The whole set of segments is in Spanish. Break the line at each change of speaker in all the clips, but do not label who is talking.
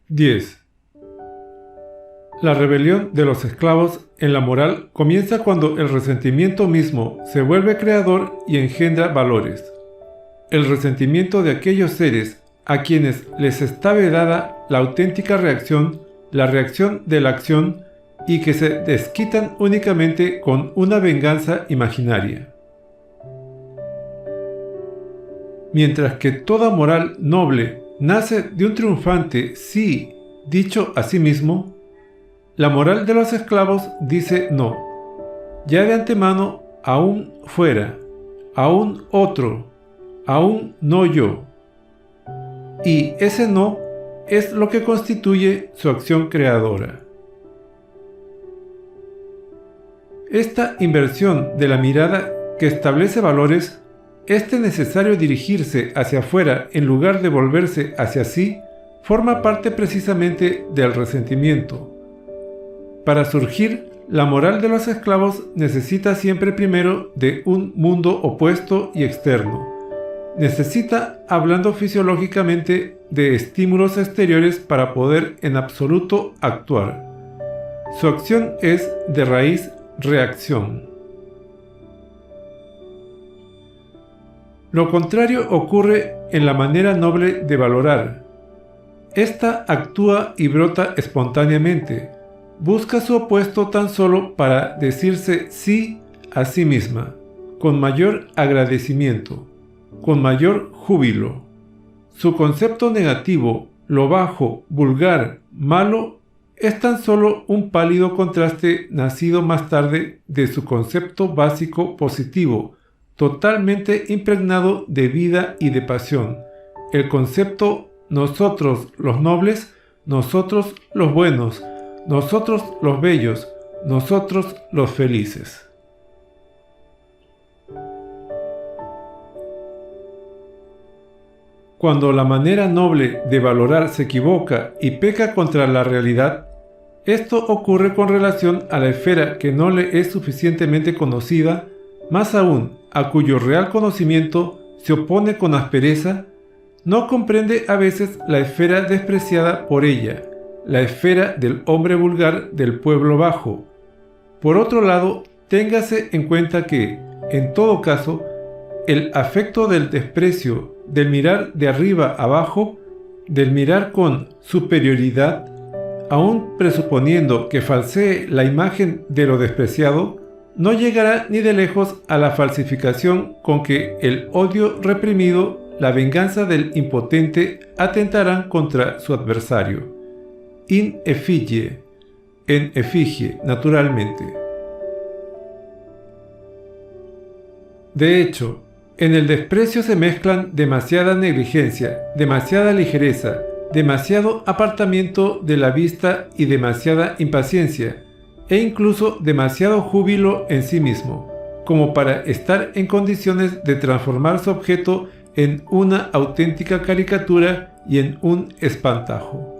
10. La rebelión de los esclavos en la moral comienza cuando el resentimiento mismo se vuelve creador y engendra valores. El resentimiento de aquellos seres a quienes les está vedada la auténtica reacción, la reacción de la acción, y que se desquitan únicamente con una venganza imaginaria. Mientras que toda moral noble nace de un triunfante sí dicho a sí mismo, la moral de los esclavos dice no, ya de antemano, aún fuera, aún otro, aún no yo. Y ese no es lo que constituye su acción creadora. Esta inversión de la mirada que establece valores, este necesario dirigirse hacia afuera en lugar de volverse hacia sí, forma parte precisamente del resentimiento. Para surgir, la moral de los esclavos necesita siempre primero de un mundo opuesto y externo. Necesita, hablando fisiológicamente, de estímulos exteriores para poder en absoluto actuar. Su acción es, de raíz, reacción. Lo contrario ocurre en la manera noble de valorar. Esta actúa y brota espontáneamente. Busca su opuesto tan solo para decirse sí a sí misma, con mayor agradecimiento, con mayor júbilo. Su concepto negativo, lo bajo, vulgar, malo, es tan solo un pálido contraste nacido más tarde de su concepto básico positivo, totalmente impregnado de vida y de pasión, el concepto nosotros los nobles, nosotros los buenos, nosotros los bellos, nosotros los felices. Cuando la manera noble de valorar se equivoca y peca contra la realidad, esto ocurre con relación a la esfera que no le es suficientemente conocida, más aún a cuyo real conocimiento se opone con aspereza, no comprende a veces la esfera despreciada por ella, la esfera del hombre vulgar del pueblo bajo. Por otro lado, téngase en cuenta que, en todo caso, el afecto del desprecio, del mirar de arriba abajo, del mirar con superioridad, aun presuponiendo que falsee la imagen de lo despreciado, no llegará ni de lejos a la falsificación con que el odio reprimido, la venganza del impotente atentarán contra su adversario. In effigie, en efigie, naturalmente. De hecho, en el desprecio se mezclan demasiada negligencia, demasiada ligereza, demasiado apartamiento de la vista y demasiada impaciencia, e incluso demasiado júbilo en sí mismo, como para estar en condiciones de transformar su objeto en una auténtica caricatura y en un espantajo.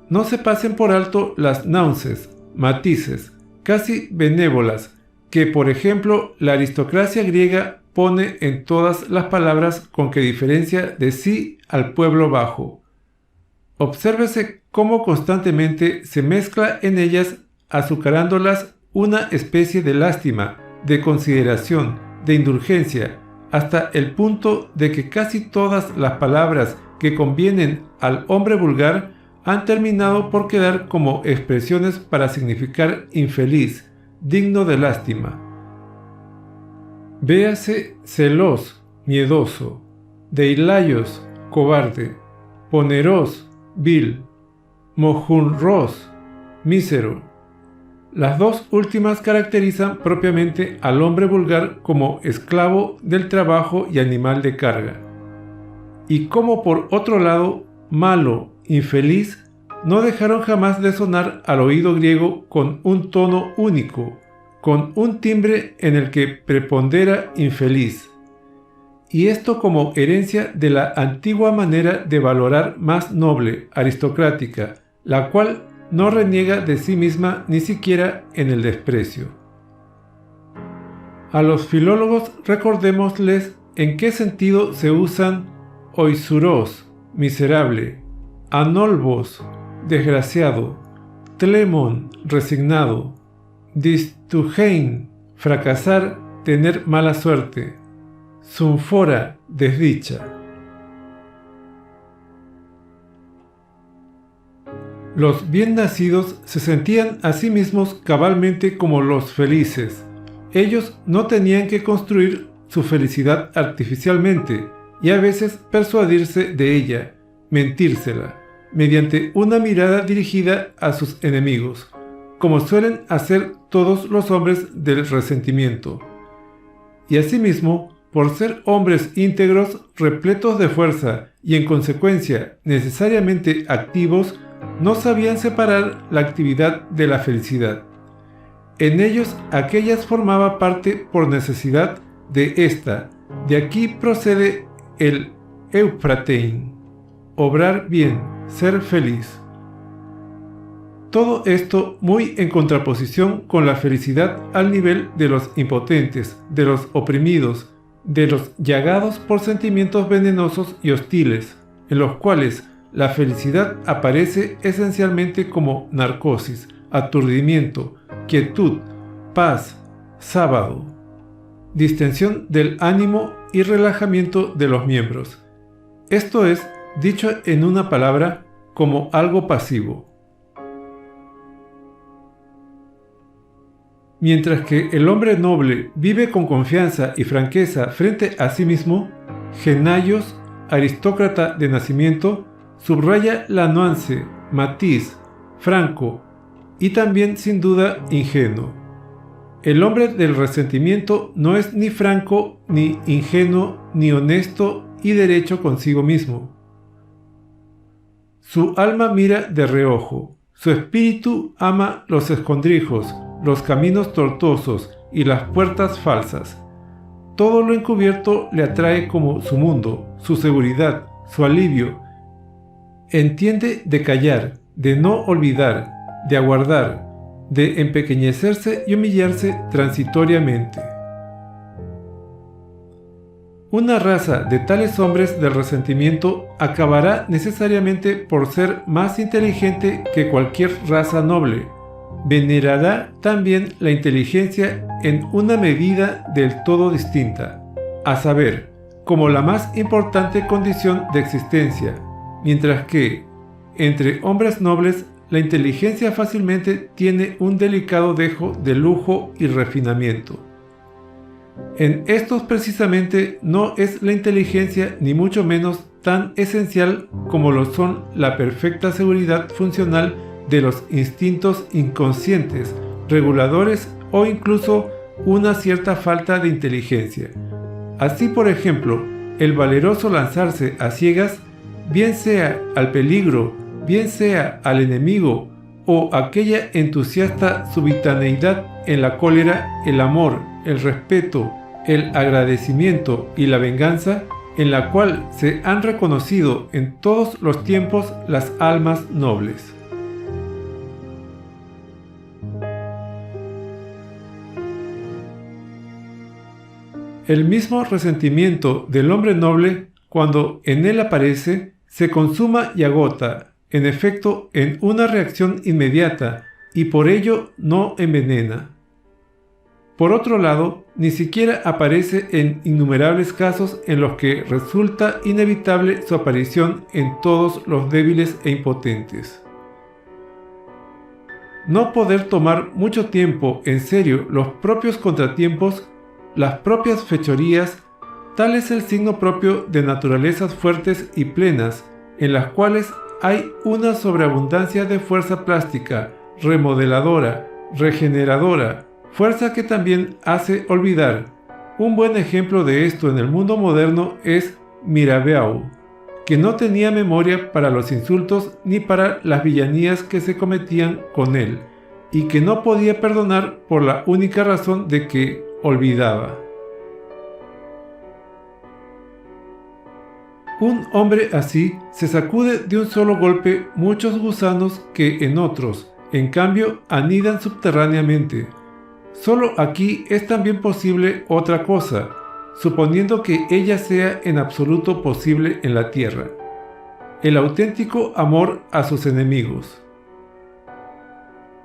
No se pasen por alto las náuseas, matices, casi benévolas, que por ejemplo la aristocracia griega pone en todas las palabras con que diferencia de sí al pueblo bajo. Obsérvese cómo constantemente se mezcla en ellas, azucarándolas, una especie de lástima, de consideración, de indulgencia, hasta el punto de que casi todas las palabras que convienen al hombre vulgar han terminado por quedar como expresiones para significar infeliz, digno de lástima. Véase celos, miedoso, deilaios, cobarde, poneros, vil, mojunros, mísero. Las dos últimas caracterizan propiamente al hombre vulgar como esclavo del trabajo y animal de carga. Y como por otro lado, malo, infeliz, no dejaron jamás de sonar al oído griego con un tono único, con un timbre en el que prepondera infeliz. Y esto como herencia de la antigua manera de valorar más noble, aristocrática, la cual no reniega de sí misma ni siquiera en el desprecio. A los filólogos recordémosles en qué sentido se usan oisuros, miserable, anolbos, desgraciado, tlemon, resignado, distugein, fracasar, tener mala suerte, sunfora, desdicha. Los bien nacidos se sentían a sí mismos cabalmente como los felices. Ellos no tenían que construir su felicidad artificialmente y a veces persuadirse de ella, mentírsela, mediante una mirada dirigida a sus enemigos, como suelen hacer todos los hombres del resentimiento. Y asimismo, por ser hombres íntegros, repletos de fuerza y en consecuencia necesariamente activos, no sabían separar la actividad de la felicidad. En ellos aquellas formaba parte por necesidad de esta. De aquí procede el eufratein, obrar bien, ser feliz. Todo esto muy en contraposición con la felicidad al nivel de los impotentes, de los oprimidos, de los llagados por sentimientos venenosos y hostiles, en los cuales la felicidad aparece esencialmente como narcosis, aturdimiento, quietud, paz, sábado, distensión del ánimo y relajamiento de los miembros. Esto es, dicho en una palabra, como algo pasivo. Mientras que el hombre noble vive con confianza y franqueza frente a sí mismo, Genaios, aristócrata de nacimiento, subraya la nuance, matiz, franco y también sin duda ingenuo. El hombre del resentimiento no es ni franco, ni ingenuo, ni honesto y derecho consigo mismo. Su alma mira de reojo, su espíritu ama los escondrijos, los caminos tortuosos y las puertas falsas. Todo lo encubierto le atrae como su mundo, su seguridad, su alivio. Entiende de callar, de no olvidar, de aguardar, de empequeñecerse y humillarse transitoriamente. Una raza de tales hombres del resentimiento acabará necesariamente por ser más inteligente que cualquier raza noble. Venerará también la inteligencia en una medida del todo distinta, a saber, como la más importante condición de existencia, mientras que, entre hombres nobles, la inteligencia fácilmente tiene un delicado dejo de lujo y refinamiento. En estos precisamente no es la inteligencia ni mucho menos tan esencial como lo son la perfecta seguridad funcional de los instintos inconscientes, reguladores o incluso una cierta falta de inteligencia. Así, por ejemplo, el valeroso lanzarse a ciegas, bien sea al peligro, bien sea al enemigo, o aquella entusiasta subitaneidad en la cólera, el amor, el respeto, el agradecimiento y la venganza, en la cual se han reconocido en todos los tiempos las almas nobles. El mismo resentimiento del hombre noble, cuando en él aparece, se consuma y agota, en efecto, en una reacción inmediata, y por ello no envenena. Por otro lado, ni siquiera aparece en innumerables casos en los que resulta inevitable su aparición en todos los débiles e impotentes. No poder tomar mucho tiempo en serio los propios contratiempos, las propias fechorías, tal es el signo propio de naturalezas fuertes y plenas, en las cuales hay una sobreabundancia de fuerza plástica, remodeladora, regeneradora, fuerza que también hace olvidar. Un buen ejemplo de esto en el mundo moderno es Mirabeau, que no tenía memoria para los insultos ni para las villanías que se cometían con él, y que no podía perdonar por la única razón de que olvidaba. Un hombre así se sacude de un solo golpe muchos gusanos que en otros, en cambio, anidan subterráneamente. Solo aquí es también posible otra cosa, suponiendo que ella sea en absoluto posible en la tierra. el auténtico amor a sus enemigos.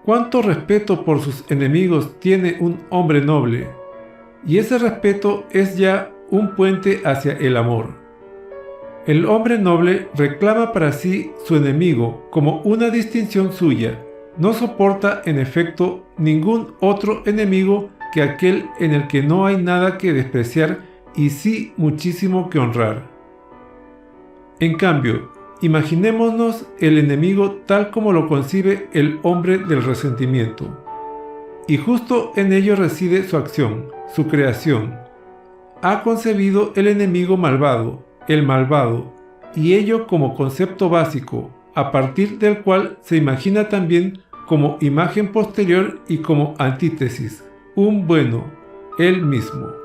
¿Cuánto respeto por sus enemigos tiene un hombre noble? Y ese respeto es ya un puente hacia el amor. El hombre noble reclama para sí su enemigo como una distinción suya. No soporta, en efecto, ningún otro enemigo que aquel en el que no hay nada que despreciar y sí muchísimo que honrar. En cambio, imaginémonos el enemigo tal como lo concibe el hombre del resentimiento. Y justo en ello reside su acción, su creación. Ha concebido el enemigo malvado, el malvado, y ello como concepto básico, a partir del cual se imagina también como imagen posterior y como antítesis, un bueno, él mismo.